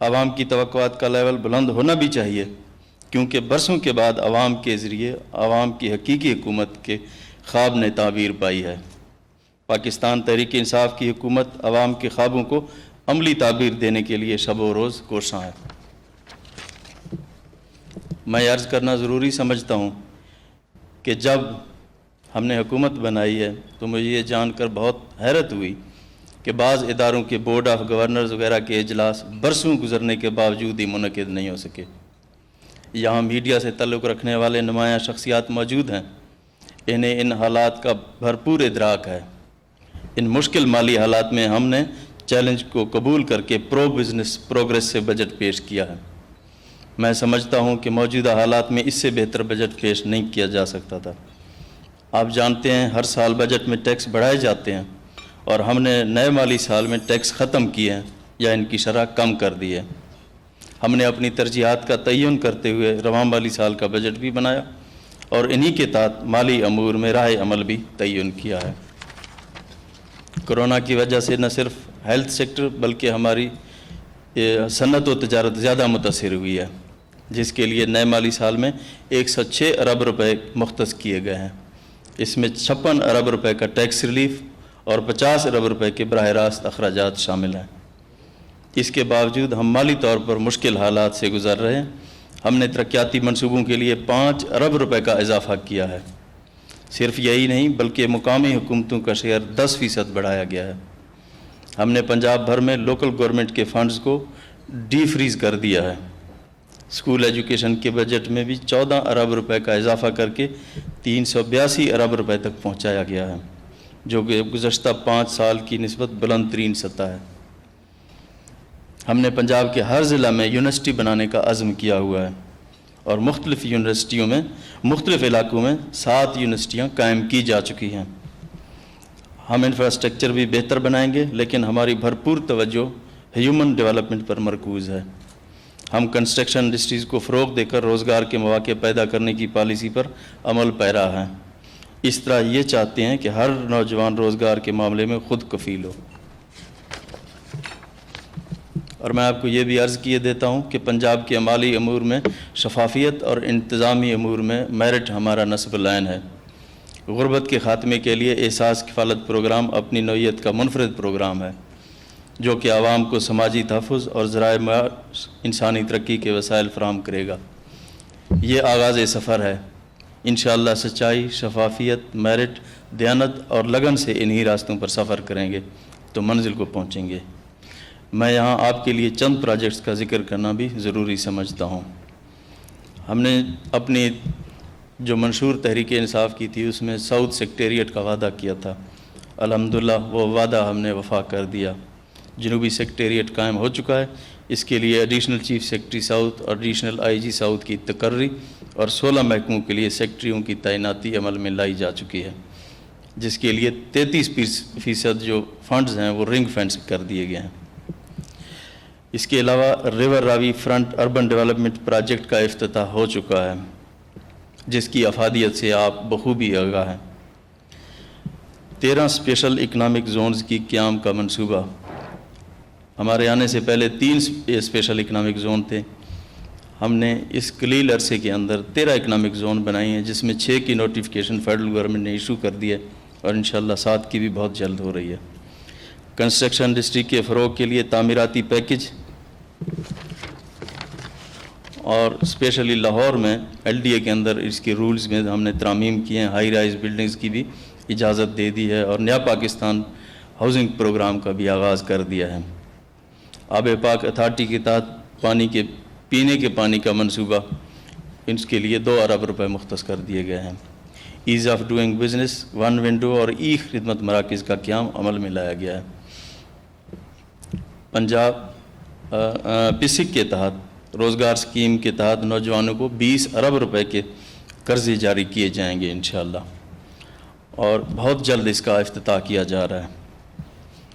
عوام کی توقعات کا لیول بلند ہونا بھی چاہیے، کیونکہ برسوں کے بعد عوام کے ذریعے عوام کی حقیقی حکومت کے خواب نے تعبیر پائی ہے۔ پاکستان تحریک انصاف کی حکومت عوام کے خوابوں کو عملی تعبیر دینے کے لیے شب و روز کوشاں ہے۔ میں عرض کرنا ضروری سمجھتا ہوں کہ جب ہم نے حکومت بنائی ہے تو مجھے یہ جان کر بہت حیرت ہوئی کہ بعض اداروں کے بورڈ آف گورنرز وغیرہ کے اجلاس برسوں گزرنے کے باوجود ہی منعقد نہیں ہو سکے۔ یہاں میڈیا سے تعلق رکھنے والے نمایاں شخصیات موجود ہیں، انہیں ان حالات کا بھرپور ادراک ہے۔ ان مشکل مالی حالات میں ہم نے چیلنج کو قبول کر کے پرو بزنس پروگریس سے بجٹ پیش کیا ہے۔ میں سمجھتا ہوں کہ موجودہ حالات میں اس سے بہتر بجٹ پیش نہیں کیا جا سکتا تھا۔ آپ جانتے ہیں ہر سال بجٹ میں ٹیکس بڑھائے جاتے ہیں، اور ہم نے نئے مالی سال میں ٹیکس ختم کیے ہیں یا ان کی شرح کم کر دی ہے۔ ہم نے اپنی ترجیحات کا تعین کرتے ہوئے رواں مالی سال کا بجٹ بھی بنایا اور انہی کے تحت مالی امور میں راہ عمل بھی تعین کیا ہے۔ کرونا کی وجہ سے نہ صرف ہیلتھ سیکٹر بلکہ ہماری صنعت و تجارت زیادہ متاثر ہوئی ہے، جس کے لیے نئے مالی سال میں 106 ارب روپے مختص کیے گئے ہیں۔ اس میں 56 ارب روپے کا ٹیکس ریلیف اور 50 ارب روپے کے براہ راست اخراجات شامل ہیں۔ اس کے باوجود ہم مالی طور پر مشکل حالات سے گزر رہے ہیں۔ ہم نے ترقیاتی منصوبوں کے لیے 5 ارب روپے کا اضافہ کیا ہے۔ صرف یہی نہیں بلکہ مقامی حکومتوں کا شیئر 10% بڑھایا گیا ہے۔ ہم نے پنجاب بھر میں لوکل گورنمنٹ کے فنڈز کو ڈی فریز کر دیا ہے۔ اسکول ایجوکیشن کے بجٹ میں بھی 14 ارب روپے کا اضافہ کر کے 382 ارب روپے تک پہنچایا گیا ہے، جو کہ گزشتہ 5 سال کی نسبت بلند ترین سطح ہے۔ ہم نے پنجاب کے ہر ضلع میں یونیورسٹی بنانے کا عزم کیا ہوا ہے، اور مختلف یونیورسٹیوں میں مختلف علاقوں میں 7 یونیورسٹیاں قائم کی جا چکی ہیں۔ ہم انفراسٹرکچر بھی بہتر بنائیں گے، لیکن ہماری بھرپور توجہ ہیومن ڈیولپمنٹ پر مرکوز ہے۔ ہم کنسٹرکشن انڈسٹریز کو فروغ دے کر روزگار کے مواقع پیدا کرنے کی پالیسی پر عمل پیرا ہیں۔ اس طرح یہ چاہتے ہیں کہ ہر نوجوان روزگار کے معاملے میں خود کفیل ہو۔ اور میں آپ کو یہ بھی عرض کیے دیتا ہوں کہ پنجاب کے مالی امور میں شفافیت اور انتظامی امور میں میرٹ ہمارا نصب العین ہے۔ غربت کے خاتمے کے لیے احساس کفالت پروگرام اپنی نوعیت کا منفرد پروگرام ہے، جو کہ عوام کو سماجی تحفظ اور ذرائع معاش انسانی ترقی کے وسائل فراہم کرے گا۔ یہ آغاز سفر ہے۔ انشاءاللہ سچائی، شفافیت، میرٹ، دیانت اور لگن سے انہی راستوں پر سفر کریں گے تو منزل کو پہنچیں گے۔ میں یہاں آپ کے لیے چند پروجیکٹس کا ذکر کرنا بھی ضروری سمجھتا ہوں۔ ہم نے اپنی جو منشور تحریک انصاف کی تھی اس میں ساؤتھ سیکٹریٹ کا وعدہ کیا تھا۔ الحمدللہ وہ وعدہ ہم نے وفا کر دیا۔ جنوبی سیکٹریٹ قائم ہو چکا ہے۔ اس کے لیے ایڈیشنل چیف سیکٹری ساؤتھ اور ایڈیشنل آئی جی ساؤتھ کی تقرری اور 16 محکموں کے لیے سیکٹریوں کی تعیناتی عمل میں لائی جا چکی ہے، جس کے لیے 33% جو فنڈز ہیں وہ رنگ فینس کر دیے گئے ہیں۔ اس کے علاوہ ریور راوی فرنٹ اربن ڈیولپمنٹ پروجیکٹ کا افتتاح ہو چکا ہے، جس کی افادیت سے آپ بخوبی آگاہ ہیں۔ 13 اسپیشل اکنامک زونز کی قیام کا منصوبہ۔ ہمارے آنے سے پہلے 3 اسپیشل اکنامک زون تھے۔ ہم نے اس قلیل عرصے کے اندر 13 اکنامک زون بنائی ہیں، جس میں 6 کی نوٹیفیکیشن فیڈرل گورنمنٹ نے ایشو کر دی ہے، اور انشاءاللہ 7 کی بھی بہت جلد ہو رہی ہے۔ کنسٹرکشن انڈسٹری کے فروغ کے لیے تعمیراتی پیکج اور اسپیشلی لاہور میں ایل ڈی اے کے اندر اس کے رولز میں ہم نے ترامیم کیے ہیں۔ ہائی رائز بلڈنگز کی بھی اجازت دے دی ہے، اور نیا پاکستان ہاؤسنگ پروگرام کا بھی آغاز کر دیا ہے۔ آب پاک اتھارٹی کے تحت پینے کے پانی کا منصوبہ، اس کے لیے 2 ارب روپے مختص کر دیے گئے ہیں۔ As of doing business, one window اور ای خدمت مراکز کا قیام عمل میں لایا گیا ہے۔ پنجاب پسک کے تحت روزگار سکیم کے تحت نوجوانوں کو 20 ارب روپے کے قرضے جاری کیے جائیں گے انشاءاللہ، اور بہت جلد اس کا افتتاح کیا جا رہا ہے۔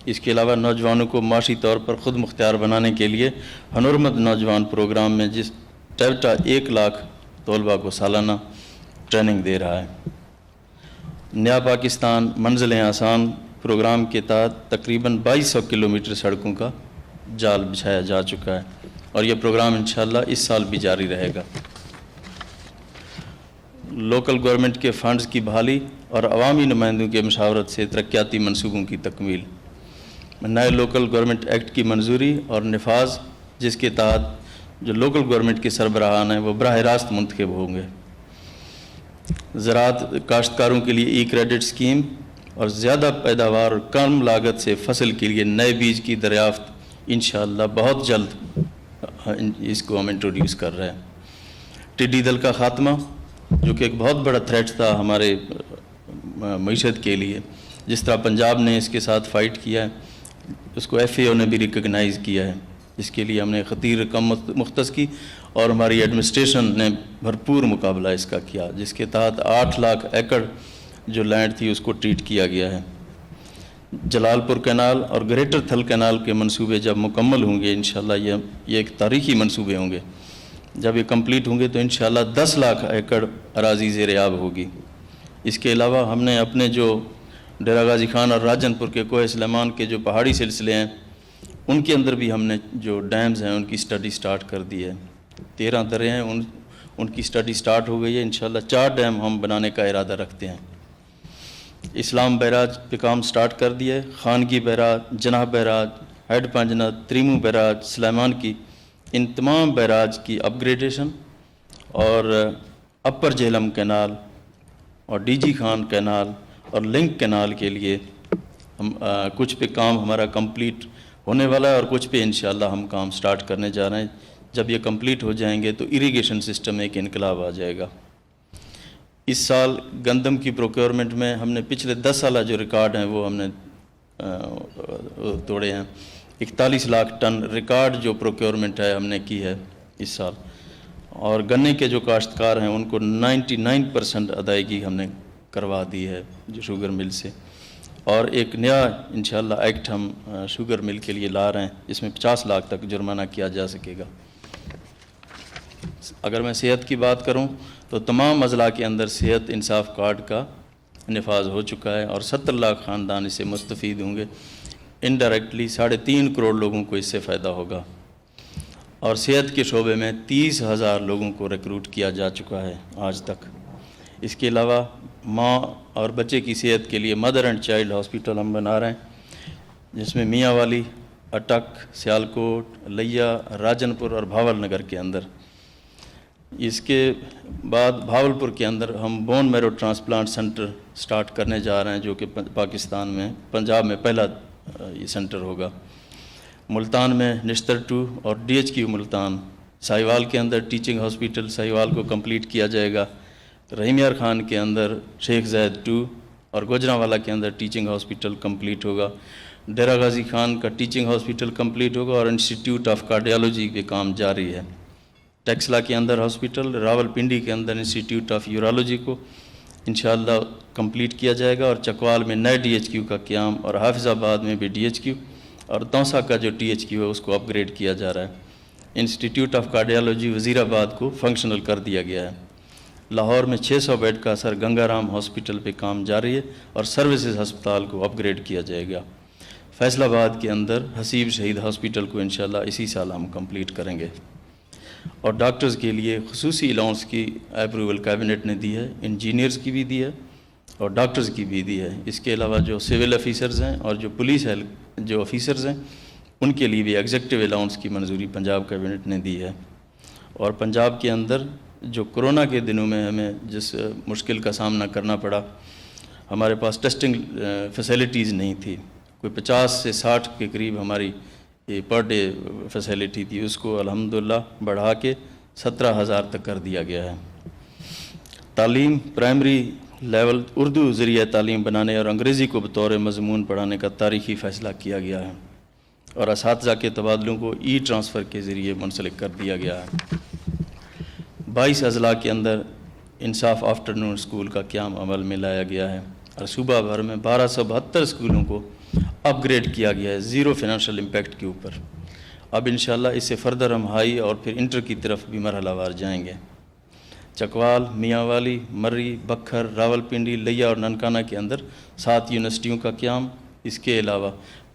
اس کے علاوہ نوجوانوں کو معاشی طور پر خود مختار بنانے کے لیے ہنرمند نوجوان پروگرام میں جس ٹیوٹا 1 لاکھ طلباء کو سالانہ ٹریننگ دے رہا ہے۔ نیا پاکستان منزلیں آسان پروگرام کے تحت تقریباً 2200 کلومیٹر سڑکوں کا جال بچھایا جا چکا ہے۔ اور یہ پروگرام انشاءاللہ اس سال بھی جاری رہے گا۔ لوکل گورنمنٹ کے فنڈز کی بحالی اور عوامی نمائندوں کے مشاورت سے ترقیاتی منصوبوں کی تکمیل، نئے لوکل گورنمنٹ ایکٹ کی منظوری اور نفاذ، جس کے تحت جو لوکل گورنمنٹ کے سربراہان ہیں وہ براہ راست منتخب ہوں گے۔ زراعت کاشتکاروں کے لیے ای کریڈٹ اسکیم اور زیادہ پیداوار اور کم لاگت سے فصل کے لیے نئے بیج کی دریافت انشاءاللہ بہت جلد اس کو ہم انٹروڈیوس کر رہے ہیں۔ ٹڈی دل کا خاتمہ، جو کہ ایک بہت بڑا تھریٹ تھا ہمارے معیشت کے لیے، جس طرح پنجاب نے اس کے ساتھ فائٹ کیا ہے، اس کو FAO نے بھی ریکگنائز کیا ہے۔ اس کے لیے ہم نے خطیر رقم مختص کی اور ہماری ایڈمنسٹریشن نے بھرپور مقابلہ اس کا کیا، جس کے تحت 8 لاکھ ایکڑ جو لینڈ تھی اس کو ٹریٹ کیا گیا ہے۔ جلال پور کینال اور گریٹر تھل کینال کے منصوبے جب مکمل ہوں گے انشاءاللہ یہ ایک تاریخی منصوبے ہوں گے، جب یہ کمپلیٹ ہوں گے تو انشاءاللہ 10 لاکھ ایکڑ اراضی زیر آب ہوگی۔ اس کے علاوہ ہم نے اپنے جو ڈیرہ غازی خان اور راجن پور کے کوہ سلیمان کے جو پہاڑی سلسلے ہیں ان کے اندر بھی ہم نے جو ڈیمز ہیں ان کی سٹڈی سٹارٹ کر دی ہے۔ 13 درے ہیں، ان کی سٹڈی سٹارٹ ہو گئی ہے۔ انشاءاللہ 4 ڈیم ہم بنانے کا ارادہ رکھتے ہیں۔ اسلام بیراج پہ کام سٹارٹ کر دیا ہے۔ خانگی بیراج، جناح بیراج، ہیڈ پنجنا، تریمو بیراج، سلیمان کی، ان تمام بیراج کی اپ گریڈیشن اور اپر جہلم کینال اور DG خان کینال اور لنک کینال کے لیے ہم کچھ پہ کام ہمارا کمپلیٹ ہونے والا ہے اور کچھ پہ انشاءاللہ ہم کام سٹارٹ کرنے جا رہے ہیں۔ جب یہ کمپلیٹ ہو جائیں گے تو اریگیشن سسٹم میں ایک انقلاب آ جائے گا۔ اس سال گندم کی پروکیورمنٹ میں ہم نے پچھلے 10 سالہ جو ریکارڈ ہیں وہ ہم نے توڑے ہیں۔ 41 لاکھ ٹن ریکارڈ جو پروکیورمنٹ ہے ہم نے کی ہے اس سال، اور گنے کے جو کاشتکار ہیں ان کو 99% ادائیگی ہم نے کروا دی ہے جو شوگر مل سے، اور ایک نیا انشاءاللہ ایکٹ ہم شوگر مل کے لیے لا رہے ہیں جس میں 50 لاکھ تک جرمانہ کیا جا سکے گا۔ اگر میں صحت کی بات کروں تو تمام اضلاع کے اندر صحت انصاف کارڈ کا نفاذ ہو چکا ہے اور 70 لاکھ خاندان اس سے مستفید ہوں گے۔ انڈائریکٹلی 3.5 کروڑ لوگوں کو اس سے فائدہ ہوگا، اور صحت کے شعبے میں 30,000 لوگوں کو ریکروٹ کیا جا چکا ہے آج تک۔ اس کے علاوہ ماں اور بچے کی صحت کے لیے مدر اینڈ چائلڈ ہاسپٹل ہم بنا رہے ہیں، جس میں میاں والی، اٹک، سیالکوٹ، لیا، راجن پور اور بھاول نگر کے اندر۔ اس کے بعد بھاولپور کے اندر ہم بون میرو ٹرانسپلانٹ سینٹر سٹارٹ کرنے جا رہے ہیں، جو کہ پاکستان میں پنجاب میں پہلا یہ سینٹر ہوگا۔ ملتان میں نشتر 2 اور DHQ ملتان، ساہیوال کے اندر ٹیچنگ ہاسپٹل ساہیوال کو کمپلیٹ کیا جائے گا، رحیم یار خان کے اندر شیخ زید 2 اور گوجرانوالا کے اندر ٹیچنگ ہاسپٹل کمپلیٹ ہوگا، ڈیرہ غازی خان کا ٹیچنگ ہاسپٹل کمپلیٹ ہوگا اور انسٹیٹیوٹ آف کارڈیالوجی کے کام جاری ہے۔ ٹیکسلا کے اندر ہاسپٹل، راول پنڈی کے اندر انسٹیٹیوٹ آف یورالوجی کو انشاءاللہ کمپلیٹ کیا جائے گا، اور چکوال میں نئے DHQ کا قیام، اور حافظ آباد میں بھی DHQ، اور توسا کا جو THQ ہے اس کو اپ گریڈ کیا جا رہا ہے۔ انسٹیٹیوٹ آف کارڈیالوجی وزیر آباد کو فنکشنل کر دیا گیا ہے۔ لاہور میں 600 بیڈ کا سر گنگا رام ہاسپٹل پہ کام جاری ہے اور سروسز ہسپتال کو اپ گریڈ کیا جائے گا۔ فیصل آباد کے اندر حسیب شہید ہاسپٹل کو انشاءاللہ اسی سال ہم کمپلیٹ کریں گے، اور ڈاکٹرز کے لیے خصوصی الاؤنس کی اپروول کیبنٹ نے دی ہے، انجینئرز کی بھی دی ہے اور ڈاکٹرز کی بھی دی ہے۔ اس کے علاوہ جو سول آفیسرز ہیں اور جو پولیس جو آفیسرز ہیں ان کے لیے بھی ایگزیکٹو الاؤنس کی منظوری پنجاب کیبنٹ نے دی ہے۔ اور پنجاب کے اندر جو کرونا کے دنوں میں ہمیں جس مشکل کا سامنا کرنا پڑا، ہمارے پاس ٹیسٹنگ فیسلٹیز نہیں تھی، کوئی 50 سے 60 کے قریب ہماری پر ڈے فیسلٹی تھی، اس کو الحمدللہ بڑھا کے 17,000 تک کر دیا گیا ہے۔ تعلیم پرائمری لیول اردو ذریعہ تعلیم بنانے اور انگریزی کو بطور مضمون پڑھانے کا تاریخی فیصلہ کیا گیا ہے، اور اساتذہ کے تبادلوں کو ای ٹرانسفر کے ذریعے منسلک کر دیا گیا ہے۔ 22 اضلاع کے اندر انصاف آفٹرنون اسکول کا قیام عمل میں لایا گیا ہے، اور صوبہ بھر میں 1272 اسکولوں کو اپ گریڈ کیا گیا ہے زیرو فائنینشیل امپیکٹ کے اوپر۔ اب انشاءاللہ اس سے فردر ہم ہائی اور پھر انٹر کی طرف بھی مرحلہ وار جائیں گے۔ چکوال، میاں والی، مری، بکھر، راول پنڈی، لیا اور ننکانہ کے اندر 7 یونیورسٹیوں کا قیام۔ اس کے علاوہ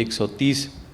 130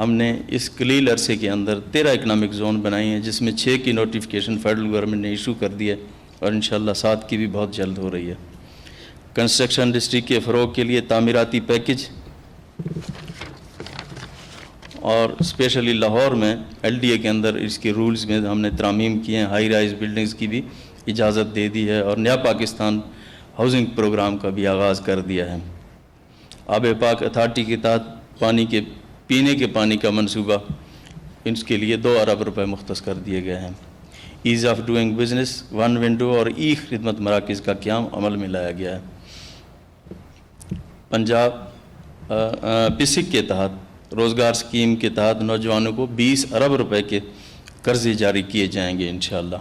ہم نے اس قلیل عرصے کے اندر 13 اکنامک زون بنائی ہیں، جس میں 6 کی نوٹیفیکیشن فیڈرل گورنمنٹ نے ایشو کر دی ہے اور انشاءاللہ 7 کی بھی بہت جلد ہو رہی ہے۔ کنسٹرکشن انڈسٹری کے فروغ کے لیے تعمیراتی پیکج اور اسپیشلی لاہور میں LDA کے اندر اس کے رولز میں ہم نے ترامیم کیے ہیں، ہائی رائز بلڈنگز کی بھی اجازت دے دی ہے اور نیا پاکستان ہاؤسنگ پروگرام کا بھی آغاز کر دیا ہے۔ آب پاک اتھارٹی کے تحت پینے کے پانی کا منصوبہ، اس کے لیے 2 ارب روپے مختص کر دیے گئے ہیں۔ As of doing business, one window اور ای خدمت مراکز کا قیام عمل میں لایا گیا ہے۔ پنجاب پسک کے تحت روزگار اسکیم کے تحت نوجوانوں کو 20 ارب روپے کے قرضے جاری کیے جائیں گے انشاءاللہ،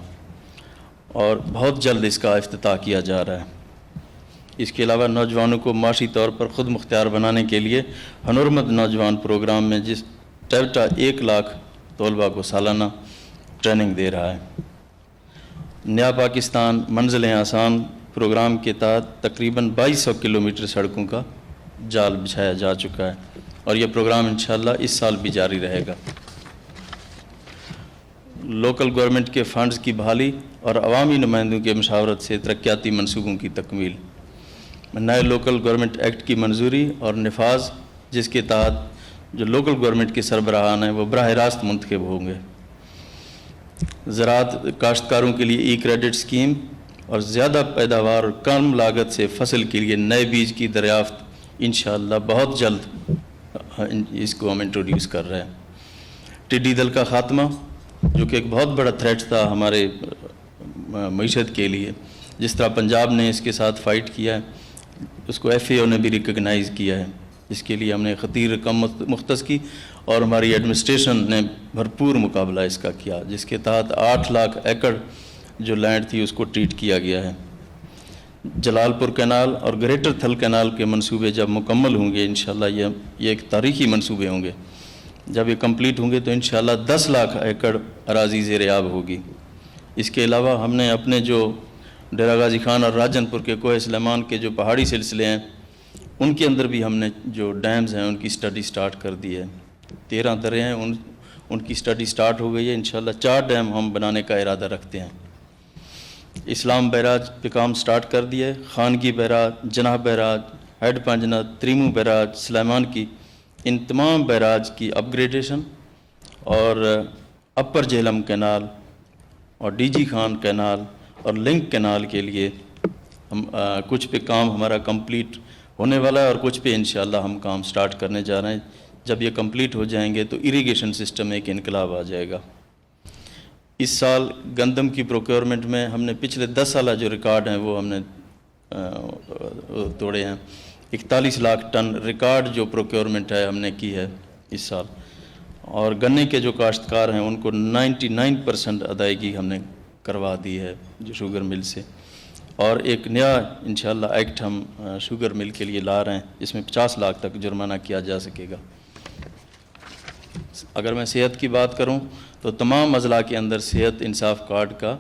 اور بہت جلد اس کا افتتاح کیا جا رہا ہے۔ اس کے علاوہ نوجوانوں کو معاشی طور پر خود مختار بنانے کے لیے ہنرمند نوجوان پروگرام میں جس ٹیوٹا 1 لاکھ طلباء کو سالانہ ٹریننگ دے رہا ہے۔ نیا پاکستان منزلیں آسان پروگرام کے تحت تقریباً 2200 کلومیٹر سڑکوں کا جال بچھایا جا چکا ہے اور یہ پروگرام انشاءاللہ اس سال بھی جاری رہے گا۔ لوکل گورنمنٹ کے فنڈز کی بحالی اور عوامی نمائندوں کے مشاورت سے ترقیاتی منصوبوں کی تکمیل۔ نئے لوکل گورنمنٹ ایکٹ کی منظوری اور نفاذ، جس کے تحت جو لوکل گورنمنٹ کے سربراہان ہیں وہ براہ راست منتخب ہوں گے۔ زراعت کاشتکاروں کے لیے ای کریڈٹ اسکیم اور زیادہ پیداوار اور کم لاگت سے فصل کے لیے نئے بیج کی دریافت انشاءاللہ بہت جلد اس کو ہم انٹروڈیوس کر رہے ہیں۔ ٹڈی دل کا خاتمہ، جو کہ ایک بہت بڑا تھریٹ تھا ہمارے معیشت کے لیے، جس طرح پنجاب نے اس کے ساتھ فائٹ کیا ہے، اس کو FAO نے بھی ریکگنائز کیا ہے۔ اس کے لیے ہم نے خطیر رقم مختص کی اور ہماری ایڈمنسٹریشن نے بھرپور مقابلہ اس کا کیا، جس کے تحت 8 لاکھ ایکڑ جو لینڈ تھی اس کو ٹریٹ کیا گیا ہے۔ جلال پور کینال اور گریٹر تھل کینال کے منصوبے جب مکمل ہوں گے انشاءاللہ یہ ایک تاریخی منصوبے ہوں گے۔ جب یہ کمپلیٹ ہوں گے تو انشاءاللہ 10 لاکھ ایکڑ اراضی زیر آب ہوگی۔ اس کے علاوہ ہم نے اپنے جو ڈیرہ غازی خان اور راجن پور کے کوہ سلیمان کے جو پہاڑی سلسلے ہیں ان کے اندر بھی ہم نے جو ڈیمز ہیں ان کی سٹڈی سٹارٹ کر دی ہے۔ 13 درے ہیں، ان کی سٹڈی سٹارٹ ہو گئی ہے۔ انشاءاللہ 4 ڈیم ہم بنانے کا ارادہ رکھتے ہیں۔ اسلام بیراج پہ کام سٹارٹ کر دیا ہے۔ خانگی بیراج، جناح بیراج، ہیڈ پنجنا، تریمو بیراج، سلیمان کی، ان تمام بیراج کی اپ گریڈیشن اور اپر جہلم کینال اور DG خان کینال اور لنک کینال کے لیے ہم کچھ پہ کام ہمارا کمپلیٹ ہونے والا ہے اور کچھ پہ انشاءاللہ ہم کام سٹارٹ کرنے جا رہے ہیں۔ جب یہ کمپلیٹ ہو جائیں گے تو اریگیشن سسٹم میں ایک انقلاب آ جائے گا۔ اس سال گندم کی پروکیورمنٹ میں ہم نے پچھلے 10 سالہ جو ریکارڈ ہیں وہ ہم نے توڑے ہیں۔ 41 لاکھ ٹن ریکارڈ جو پروکیورمنٹ ہے ہم نے کی ہے اس سال، اور گنے کے جو کاشتکار ہیں ان کو 99% ادائیگی ہم نے کروا دی ہے جو شوگر مل سے، اور ایک نیا انشاءاللہ ایکٹ ہم شوگر مل کے لیے لا رہے ہیں جس میں 50 لاکھ تک جرمانہ کیا جا سکے گا۔ اگر میں صحت کی بات کروں تو تمام اضلاع کے اندر صحت انصاف کارڈ کا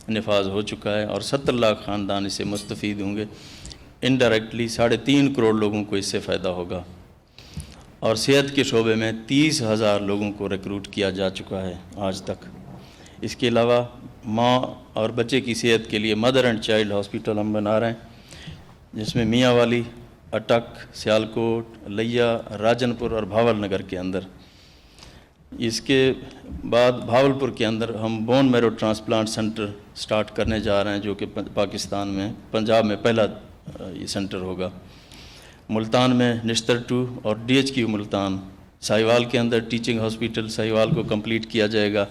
نفاذ ہو چکا ہے اور 70 لاکھ خاندان اس سے مستفید ہوں گے۔ انڈائریکٹلی 3.5 کروڑ لوگوں کو اس سے فائدہ ہوگا، اور صحت کے شعبے میں 30,000 لوگوں کو ریکروٹ کیا جا چکا ہے آج تک۔ اس کے علاوہ ماں اور بچے کی صحت کے لیے مدر اینڈ چائلڈ ہاسپٹل ہم بنا رہے ہیں، جس میں میاں والی، اٹک، سیالکوٹ، لیا، راجن پور اور بھاول نگر کے اندر۔ اس کے بعد بھاولپور کے اندر ہم بون میرو ٹرانسپلانٹ سینٹر سٹارٹ کرنے جا رہے ہیں، جو کہ پاکستان میں پنجاب میں پہلا یہ سینٹر ہوگا۔ ملتان میں نشتر 2 اور DHQ ملتان، ساہیوال کے اندر ٹیچنگ ہاسپٹل ساہیوال کو کمپلیٹ کیا جائے گا۔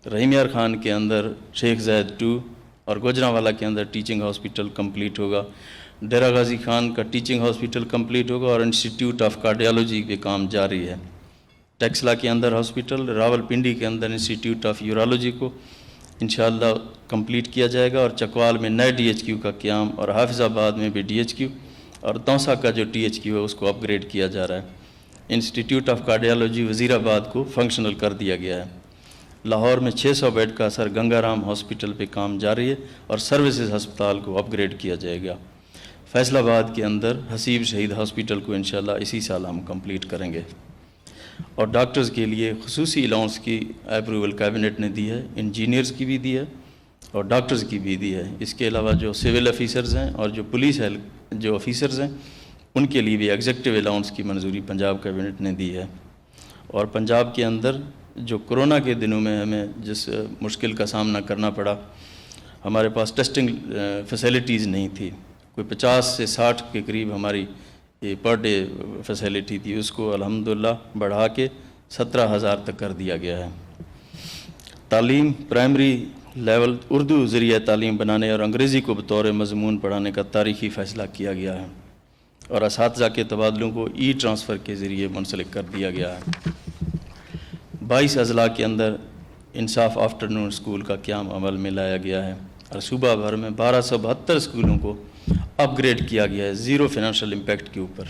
رحیم یار خان کے اندر شیخ زید 2 اور گوجرانوالا کے اندر ٹیچنگ ہاسپٹل کمپلیٹ ہوگا۔ ڈیرہ غازی خان کا ٹیچنگ ہاسپٹل کمپلیٹ ہوگا اور انسٹیٹیوٹ آف کارڈیالوجی کے کام جاری ہے۔ ٹیکسلا کے اندر ہاسپٹل، راول پنڈی کے اندر انسٹیٹیوٹ آف یورالوجی کو انشاءاللہ کمپلیٹ کیا جائے گا، اور چکوال میں نئے DHQ کا قیام، اور حافظ آباد میں بھی DHQ، اور توسا کا جو THQ ہے اس کو اپ گریڈ کیا جا رہا ہے۔ انسٹیٹیوٹ آف کارڈیالوجی وزیر آباد کو فنکشنل کر دیا گیا ہے۔ لاہور میں 600 بیڈ کا سر گنگا رام ہاسپٹل پہ کام جاری ہے اور سروسز ہسپتال کو اپ گریڈ کیا جائے گا۔ فیصل آباد کے اندر حسیب شہید ہاسپٹل کو انشاءاللہ اسی سال ہم کمپلیٹ کریں گے۔ اور ڈاکٹرز کے لیے خصوصی الاؤنس کی اپروول کابینٹ نے دی ہے، انجینئرز کی بھی دی ہے اور ڈاکٹرز کی بھی دی ہے۔ اس کے علاوہ جو سول آفیسرز ہیں اور جو پولیس جو آفیسرز ہیں ان کے لیے بھی ایگزیکٹو الاؤنس کی منظوری پنجاب کابینٹ نے دی ہے۔ اور پنجاب کے اندر جو کرونا کے دنوں میں ہمیں جس مشکل کا سامنا کرنا پڑا، ہمارے پاس ٹیسٹنگ فیسلٹیز نہیں تھی، کوئی 50 سے 60 کے قریب ہماری یہ پر ڈے فیسلٹی تھی، اس کو الحمدللہ بڑھا کے 17,000 تک کر دیا گیا ہے۔ تعلیم پرائمری لیول اردو ذریعہ تعلیم بنانے اور انگریزی کو بطور مضمون پڑھانے کا تاریخی فیصلہ کیا گیا ہے اور اساتذہ کے تبادلوں کو ای ٹرانسفر کے ذریعے منسلک کر دیا گیا ہے۔ 22 اضلاع کے اندر انصاف آفٹرنون اسکول کا قیام عمل میں لایا گیا ہے اور صوبہ بھر میں 1272 اسکولوں کو اپ گریڈ کیا گیا ہے زیرو فائنینشیل امپیکٹ کے اوپر۔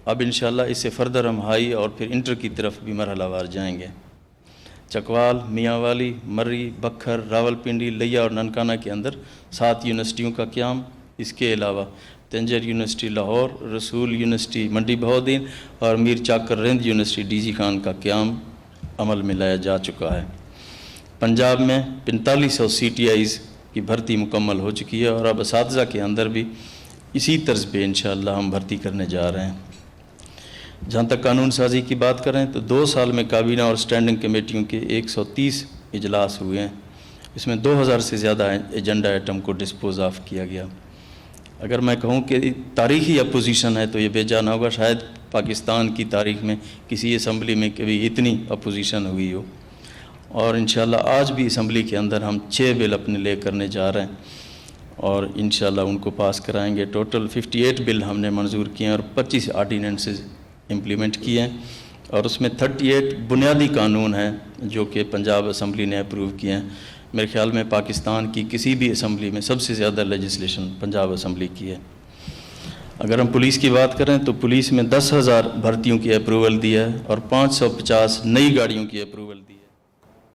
اب انشاءاللہ اس سے فردر ہم ہائی اور پھر انٹر کی طرف بھی مرحلہ وار جائیں گے۔ چکوال، میاں والی، مرری، بکھر، راولپنڈی، لیا اور ننکانہ کے اندر 7 یونیورسٹیوں کا قیام، اس کے علاوہ تنجر یونیورسٹی لاہور، رسول یونیورسٹی منڈی بہاؤدین اور میر چاکر رند یونیورسٹی ڈی جی خان کا قیام عمل میں لایا جا چکا ہے۔ پنجاب میں 4500 سی ٹی آئیز کی بھرتی مکمل ہو چکی ہے اور اب اساتذہ کے اندر بھی اسی طرز پہ انشاءاللہ ہم بھرتی کرنے جا رہے ہیں۔ جہاں تک قانون سازی کی بات کریں تو 2 سال میں کابینہ اور اسٹینڈنگ کمیٹیوں کے 130 اجلاس ہوئے ہیں، اس میں 2000 سے زیادہ ایجنڈا آئٹم کو ڈسپوز آف کیا گیا۔ اگر میں کہوں کہ تاریخی اپوزیشن ہے تو یہ بے جا نہ ہوگا، شاید پاکستان کی تاریخ میں کسی اسمبلی میں کبھی اتنی اپوزیشن ہوئی ہو، اور انشاءاللہ آج بھی اسمبلی کے اندر ہم 6 بل اپنے لے کرنے جا رہے ہیں اور انشاءاللہ ان کو پاس کرائیں گے۔ ٹوٹل 58 بل ہم نے منظور کیے ہیں اور 25 آرڈیننسز امپلیمنٹ کیے ہیں اور اس میں 38 بنیادی قانون ہیں جو کہ پنجاب اسمبلی نے اپروو کیے ہیں۔ میرے خیال میں پاکستان کی کسی بھی اسمبلی میں سب سے زیادہ لیجسلیشن پنجاب اسمبلی کی ہے۔ اگر ہم پولیس کی بات کریں تو پولیس میں 10,000 بھرتیوں کی اپروول دی ہے اور 550 نئی گاڑیوں کی اپروول دی ہے۔